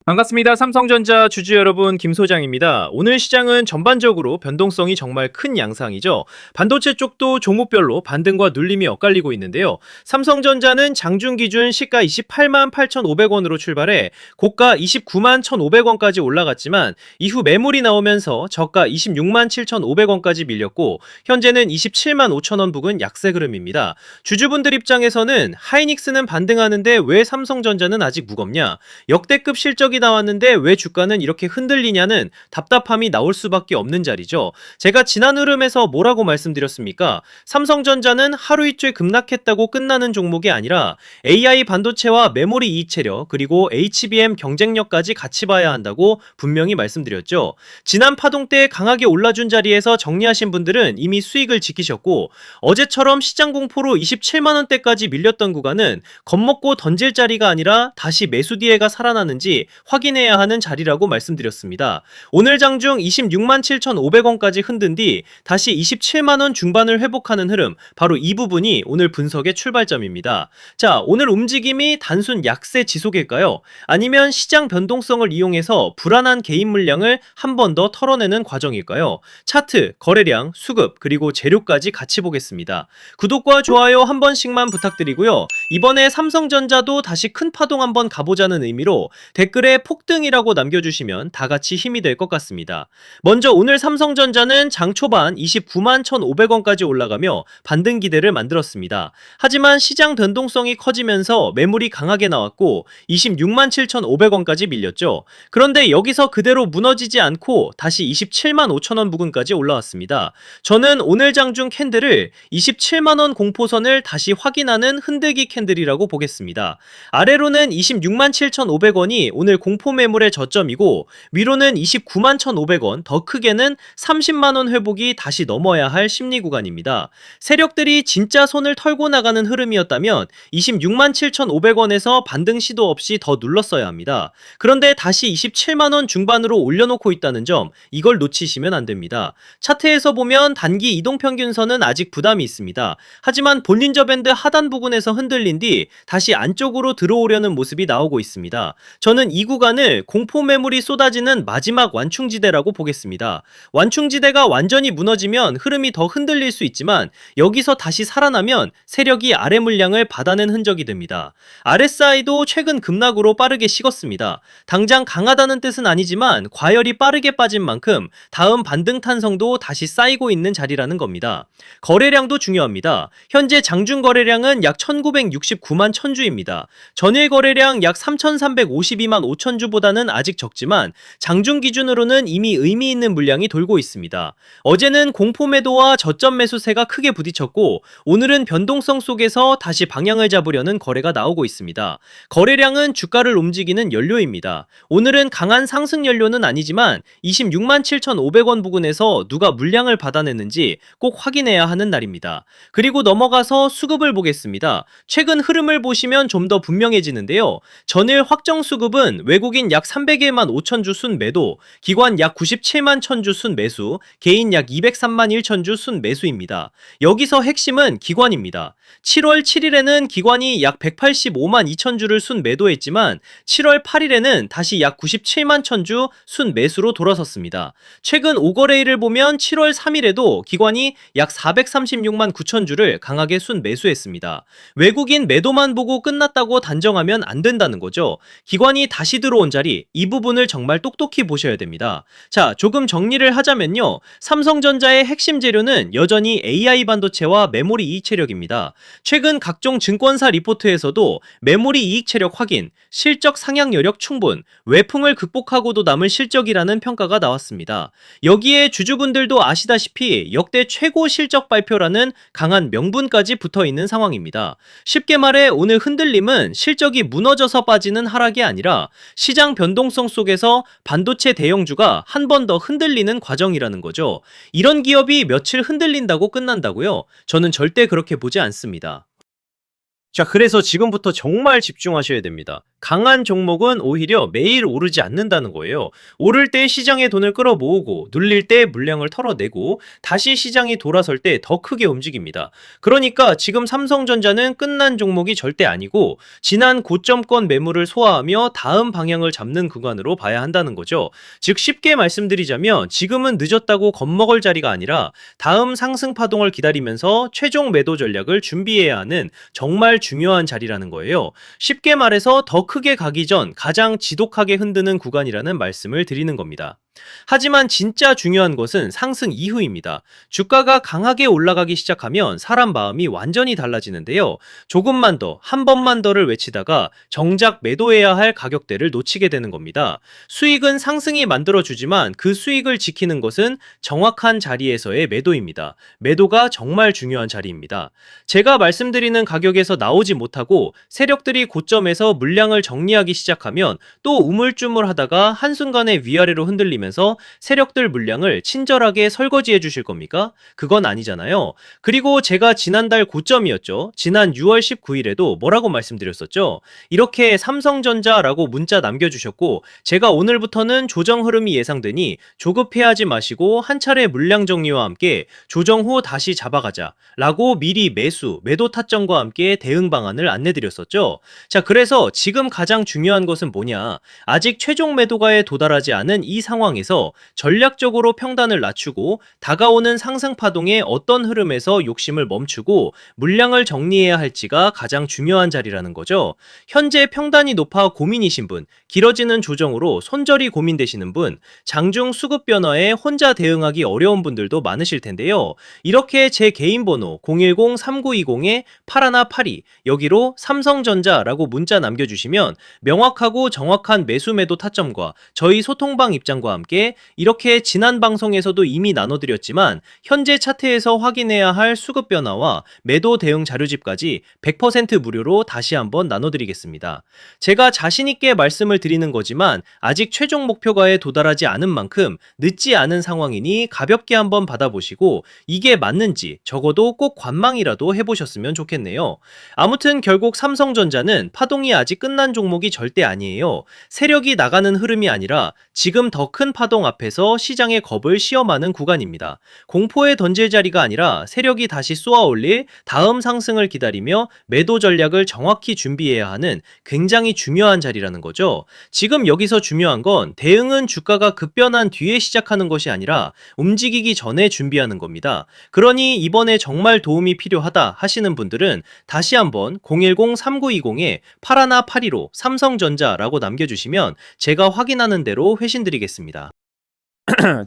반갑습니다. 삼성전자 주주 여러분, 김 소장입니다. 오늘 시장은 전반적으로 변동성이 정말 큰 양상이죠. 반도체 쪽도 종목별로 반등과 눌림이 엇갈리고 있는데요. 삼성전자는 장중 기준 시가 28만 8,500원으로 출발해 고가 29만 1,500원까지 올라갔지만 이후 매물이 나오면서 저가 26만 7,500원까지 밀렸고 현재는 27만 5천원 부근 약세 흐름입니다. 주주분들 입장에서는 하이닉스는 반등하는데 왜 삼성전자는 아직 무겁냐? 역대급 실적이 나왔는데 왜 주가는 이렇게 흔들리냐는 답답함이 나올 수밖에 없는 자리죠. 제가 지난 흐름에서 뭐라고 말씀드렸습니까? 삼성전자는 하루 이틀 급락했다고 끝나는 종목이 아니라 AI 반도체와 메모리 이익 체력 그리고 HBM 경쟁력까지 같이 봐야 한다고 분명히 말씀드렸죠. 지난 파동 때 강하게 올라준 자리에서 정리하신 분들은 이미 수익을 지키셨고 어제처럼 시장 공포로 27만원대까지 밀렸던 구간은 겁먹고 던질 자리가 아니라 다시 매수 기회가 살아나는지 확인해야 하는 자리라고 말씀드렸습니다. 오늘 장중 26만 7,500원까지 흔든 뒤 다시 27만원 중반을 회복하는 흐름, 바로 이 부분이 오늘 분석의 출발점입니다. 자, 오늘 움직임이 단순 약세 지속일까요? 아니면 시장 변동성을 이용해서 불안한 개인 물량을 한 번 더 털어내는 과정일까요? 차트, 거래량, 수급, 그리고 재료까지 같이 보겠습니다. 구독과 좋아요 한 번씩만 부탁드리고요. 이번에 삼성전자도 다시 큰 파동 한번 가보자는 의미로 댓글에 폭등이라고 남겨주시면 다같이 힘이 될 것 같습니다. 먼저 오늘 삼성전자는 장 초반 29만 1,500원까지 올라가며 반등 기대를 만들었습니다. 하지만 시장 변동성이 커지면서 매물이 강하게 나왔고 26만 7,500원까지 밀렸죠. 그런데 여기서 그대로 무너지지 않고 다시 27만 5천원 부근까지 올라왔습니다. 저는 오늘 장중 캔들을 27만원 공포선을 다시 확인하는 흔들기 캔들이라고 보겠습니다. 아래로는 26만 7,500원이 오늘 공포 매물의 저점이고 위로는 29만 1,500원, 더 크게는 30만원 회복이 다시 넘어야 할 심리 구간입니다. 세력들이 진짜 손을 털고 나가는 흐름이었다면 26만 7,500원에서 반등 시도 없이 더 눌렀어야 합니다. 그런데 다시 27만원 중반으로 올려놓고 있다는 점, 이걸 놓치시면 안 됩니다. 차트에서 보면 단기 이동평균선은 아직 부담이 있습니다. 하지만 볼린저 밴드 하단 부근에서 흔들린 뒤 다시 안쪽으로 들어오려는 모습이 나오고 있습니다. 저는 이 구간을 공포 매물이 쏟아지는 마지막 완충지대라고 보겠습니다. 완충지대가 완전히 무너지면 흐름이 더 흔들릴 수 있지만 여기서 다시 살아나면 세력이 아래 물량을 받아낸 흔적이 됩니다. RSI도 최근 급락으로 빠르게 식었습니다. 당장 강하다는 뜻은 아니지만 과열이 빠르게 빠진 만큼 다음 반등 탄성도 다시 쌓이고 있는 자리라는 겁니다. 거래량도 중요합니다. 현재 장중 거래량은 약 1969만 1000주입니다. 전일 거래량 약 3352만 5천주보다는 아직 적지만 장중 기준으로는 이미 의미 있는 물량이 돌고 있습니다. 어제는 공포 매도와 저점 매수세가 크게 부딪혔고 오늘은 변동성 속에서 다시 방향을 잡으려는 거래가 나오고 있습니다. 거래량은 주가를 움직이는 연료입니다. 오늘은 강한 상승 연료는 아니지만 26만 7,500원 부근에서 누가 물량을 받아냈는지 꼭 확인해야 하는 날입니다. 그리고 넘어가서 수급을 보겠습니다. 최근 흐름을 보시면 좀 더 분명해지는데요. 전일 확정 수급은 외국인 약 301만 5천주 순 매도, 기관 약 97만 1000주 순 매수, 개인 약 203만 1000주 순 매수입니다. 여기서 핵심은 기관입니다. 7월 7일에는 기관이 약 185만 2천주를 순 매도했지만 7월 8일에는 다시 약 97만 1000주 순 매수로 돌아섰습니다. 최근 5거래일을 보면 7월 3일에도 기관이 약 436만 9천주를 강하게 순 매수했습니다. 외국인 매도만 보고 끝났다고 단정하면 안 된다는 거죠. 기관이 다시 들어온 자리, 이 부분을 정말 똑똑히 보셔야 됩니다. 자, 조금 정리를 하자면요. 삼성전자의 핵심 재료는 여전히 AI 반도체와 메모리 이익 체력입니다. 최근 각종 증권사 리포트에서도 메모리 이익 체력 확인, 실적 상향 여력 충분, 외풍을 극복하고도 남을 실적이라는 평가가 나왔습니다. 여기에 주주분들도 아시다시피 역대 최고 실적 발표라는 강한 명분까지 붙어있는 상황입니다. 쉽게 말해 오늘 흔들림은 실적이 무너져서 빠지는 하락이 아니라 시장 변동성 속에서 반도체 대형주가 한 번 더 흔들리는 과정이라는 거죠. 이런 기업이 며칠 흔들린다고 끝난다고요? 저는 절대 그렇게 보지 않습니다. 자, 그래서 지금부터 정말 집중하셔야 됩니다. 강한 종목은 오히려 매일 오르지 않는다는 거예요. 오를 때 시장의 돈을 끌어모으고 눌릴 때 물량을 털어내고 다시 시장이 돌아설 때 더 크게 움직입니다. 그러니까 지금 삼성전자는 끝난 종목이 절대 아니고 지난 고점권 매물을 소화하며 다음 방향을 잡는 구간으로 봐야 한다는 거죠. 즉 쉽게 말씀드리자면 지금은 늦었다고 겁먹을 자리가 아니라 다음 상승 파동을 기다리면서 최종 매도 전략을 준비해야 하는 정말 중요한 자리라는 거예요. 쉽게 말해서 더 크게 가기 전 가장 지독하게 흔드는 구간이라는 말씀을 드리는 겁니다. 하지만 진짜 중요한 것은 상승 이후입니다. 주가가 강하게 올라가기 시작하면 사람 마음이 완전히 달라지는데요. 조금만 더, 한 번만 더를 외치다가 정작 매도해야 할 가격대를 놓치게 되는 겁니다. 수익은 상승이 만들어주지만 그 수익을 지키는 것은 정확한 자리에서의 매도입니다. 매도가 정말 중요한 자리입니다. 제가 말씀드리는 가격에서 나오지 못하고 세력들이 고점에서 물량을 정리하기 시작하면 또 우물쭈물하다가 한순간에 위아래로 흔들리면서 세력들 물량을 친절하게 설거지해 주실 겁니까? 그건 아니잖아요. 그리고 제가 지난달 고점이었죠. 지난 6월 19일에도 뭐라고 말씀드렸었죠? 이렇게 삼성전자라고 문자 남겨주셨고 제가 오늘부터는 조정 흐름이 예상되니 조급해하지 마시고 한 차례 물량 정리와 함께 조정 후 다시 잡아가자 라고 미리 매도 타점과 함께 대응 방안을 안내드렸었죠. 자, 그래서 지금 가장 중요한 것은 뭐냐? 아직 최종 매도가에 도달하지 않은 이 상황에서 전략적으로 평단을 낮추고 다가오는 상승 파동의 어떤 흐름에서 욕심을 멈추고 물량을 정리해야 할지가 가장 중요한 자리라는 거죠. 현재 평단이 높아 고민이신 분, 길어지는 조정으로 손절이 고민되시는 분, 장중 수급 변화에 혼자 대응하기 어려운 분들도 많으실 텐데요. 이렇게 제 개인 번호 010-3920-8182 여기로 삼성전자라고 문자 남겨주시면 명확하고 정확한 매수 매도 타점과 저희 소통방 입장과 함께 이렇게 지난 방송에서도 이미 나눠드렸지만 현재 차트에서 확인해야 할 수급 변화와 매도 대응 자료집까지 100% 무료로 다시 한번 나눠드리겠습니다. 제가 자신있게 말씀을 드리는 거지만 아직 최종 목표가에 도달하지 않은 만큼 늦지 않은 상황이니 가볍게 한번 받아보시고 이게 맞는지 적어도 꼭 관망이라도 해보셨으면 좋겠네요. 아무튼 결국 삼성전자는 파동이 아직 끝난 종목이 절대 아니에요. 세력이 나가는 흐름이 아니라 지금 더 큰 파동 앞에서 시장의 겁을 시험하는 구간입니다. 공포에 던질 자리가 아니라 세력이 다시 쏘아 올릴 다음 상승을 기다리며 매도 전략을 정확히 준비해야 하는 굉장히 중요한 자리라는 거죠. 지금 여기서 중요한 건 대응은 주가가 급변한 뒤에 시작하는 것이 아니라 움직이기 전에 준비하는 겁니다. 그러니 이번에 정말 도움이 필요하다 하시는 분들은 다시 한번 010-3920-8182로 삼성전자라고 남겨주시면 제가 확인하는 대로 회신드리겠습니다.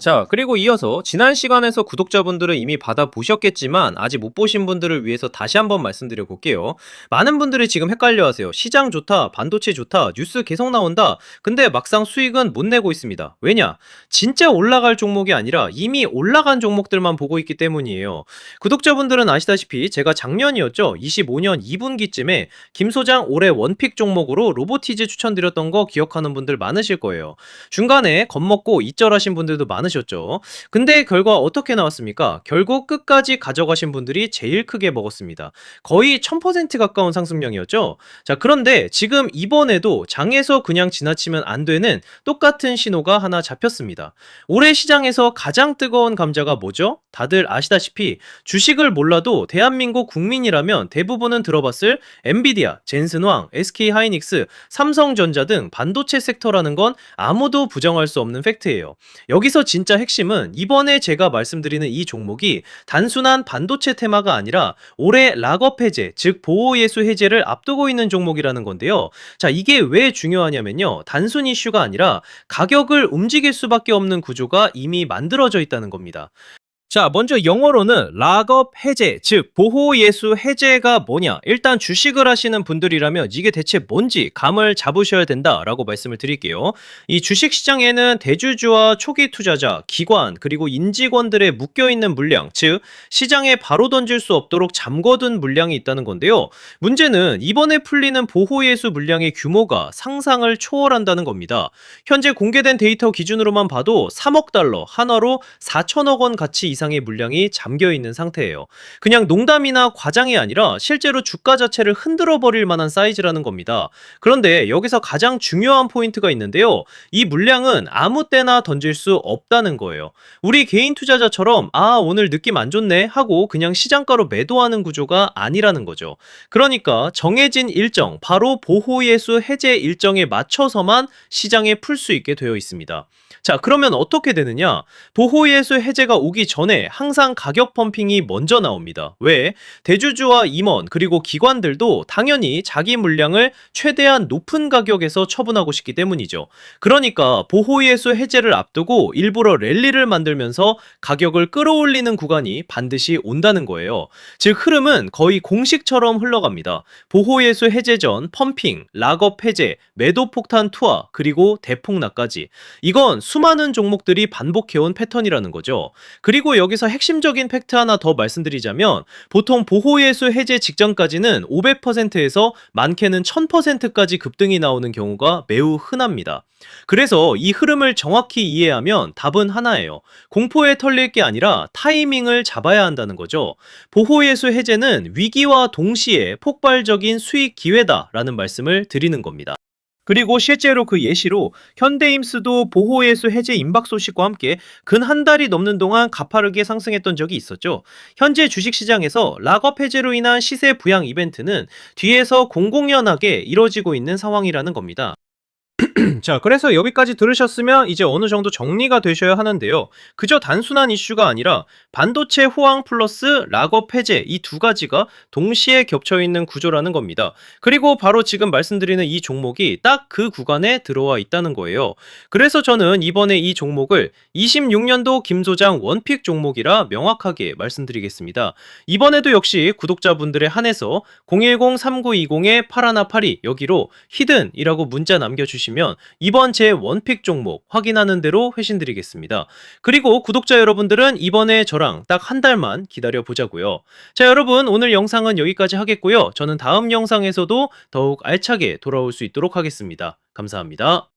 자, 그리고 이어서 지난 시간에서 구독자분들은 이미 받아보셨겠지만 아직 못 보신 분들을 위해서 다시 한번 말씀드려 볼게요. 많은 분들이 지금 헷갈려 하세요. 시장 좋다, 반도체 좋다, 뉴스 계속 나온다. 근데 막상 수익은 못 내고 있습니다. 왜냐? 진짜 올라갈 종목이 아니라 이미 올라간 종목들만 보고 있기 때문이에요. 구독자분들은 아시다시피 제가 작년이었죠. 25년 2분기쯤에 김 소장 올해 원픽 종목으로 로보티즈 추천드렸던 거 기억하는 분들 많으실 거예요. 중간에 겁먹고 이절하신 분들도 많으셨죠. 근데 결과 어떻게 나왔습니까? 결국 끝까지 가져가신 분들이 제일 크게 먹었습니다. 거의 1000% 가까운 상승량이었죠. 자, 그런데 지금 이번에도 장에서 그냥 지나치면 안 되는 똑같은 신호가 하나 잡혔습니다. 올해 시장에서 가장 뜨거운 감자가 뭐죠? 다들 아시다시피 주식을 몰라도 대한민국 국민이라면 대부분은 들어봤을 엔비디아, 젠슨왕, SK하이닉스, 삼성전자 등 반도체 섹터라는 건 아무도 부정할 수 없는 팩트예요. 여기서 진짜 핵심은 이번에 제가 말씀드리는 이 종목이 단순한 반도체 테마가 아니라 올해 락업 해제, 즉 보호예수 해제를 앞두고 있는 종목이라는 건데요. 자, 이게 왜 중요하냐면요. 단순 이슈가 아니라 가격을 움직일 수밖에 없는 구조가 이미 만들어져 있다는 겁니다. 자, 먼저 영어로는 락업 해제, 즉 보호예수 해제가 뭐냐. 일단 주식을 하시는 분들이라면 이게 대체 뭔지 감을 잡으셔야 된다라고 말씀을 드릴게요. 이 주식시장에는 대주주와 초기 투자자, 기관, 그리고 인직원들의 묶여있는 물량, 즉 시장에 바로 던질 수 없도록 잠궈둔 물량이 있다는 건데요. 문제는 이번에 풀리는 보호예수 물량의 규모가 상상을 초월한다는 겁니다. 현재 공개된 데이터 기준으로만 봐도 3억 달러, 한화로 4천억 원 가치 이상 이상의 물량이 잠겨 있는 상태예요. 그냥 농담이나 과장이 아니라 실제로 주가 자체를 흔들어 버릴 만한 사이즈라는 겁니다. 그런데 여기서 가장 중요한 포인트가 있는데요. 이 물량은 아무 때나 던질 수 없다는 거예요. 우리 개인 투자자처럼 오늘 느낌 안 좋네 하고 그냥 시장가로 매도하는 구조가 아니라는 거죠. 그러니까 정해진 일정, 바로 보호예수 해제 일정에 맞춰서만 시장에 풀 수 있게 되어 있습니다. 자, 그러면 어떻게 되느냐? 보호예수 해제가 오기 전에 항상 가격 펌핑이 먼저 나옵니다. 왜? 대주주와 임원 그리고 기관들도 당연히 자기 물량을 최대한 높은 가격에서 처분하고 싶기 때문이죠. 그러니까 보호예수 해제를 앞두고 일부러 랠리를 만들면서 가격을 끌어올리는 구간이 반드시 온다는 거예요. 즉 흐름은 거의 공식처럼 흘러갑니다. 보호예수 해제 전 펌핑, 락업 해제, 매도 폭탄 투하, 그리고 대폭락까지. 이건 수많은 종목들이 반복해온 패턴이라는 거죠. 그리고 여기서 핵심적인 팩트 하나 더 말씀드리자면 보통 보호예수 해제 직전까지는 500%에서 많게는 1000%까지 급등이 나오는 경우가 매우 흔합니다. 그래서 이 흐름을 정확히 이해하면 답은 하나예요. 공포에 털릴 게 아니라 타이밍을 잡아야 한다는 거죠. 보호예수 해제는 위기와 동시에 폭발적인 수익 기회다라는 말씀을 드리는 겁니다. 그리고 실제로 그 예시로 현대임스도 보호예수 해제 임박 소식과 함께 근 한 달이 넘는 동안 가파르게 상승했던 적이 있었죠. 현재 주식시장에서 락업 해제로 인한 시세 부양 이벤트는 뒤에서 공공연하게 이뤄지고 있는 상황이라는 겁니다. 자, 그래서 여기까지 들으셨으면 이제 어느 정도 정리가 되셔야 하는데요. 그저 단순한 이슈가 아니라 반도체 호황 플러스 락업 해제 이 두 가지가 동시에 겹쳐 있는 구조라는 겁니다. 그리고 바로 지금 말씀드리는 이 종목이 딱 그 구간에 들어와 있다는 거예요. 그래서 저는 이번에 이 종목을 26년도 김 소장 원픽 종목이라 명확하게 말씀드리겠습니다. 이번에도 역시 구독자분들에 한해서 010-3920-8182 여기로 히든이라고 문자 남겨주시면 이번 제 원픽 종목 확인하는 대로 회신드리겠습니다. 그리고 구독자 여러분들은 이번에 저랑 딱 한 달만 기다려 보자고요. 자, 여러분 오늘 영상은 여기까지 하겠고요. 저는 다음 영상에서도 더욱 알차게 돌아올 수 있도록 하겠습니다. 감사합니다.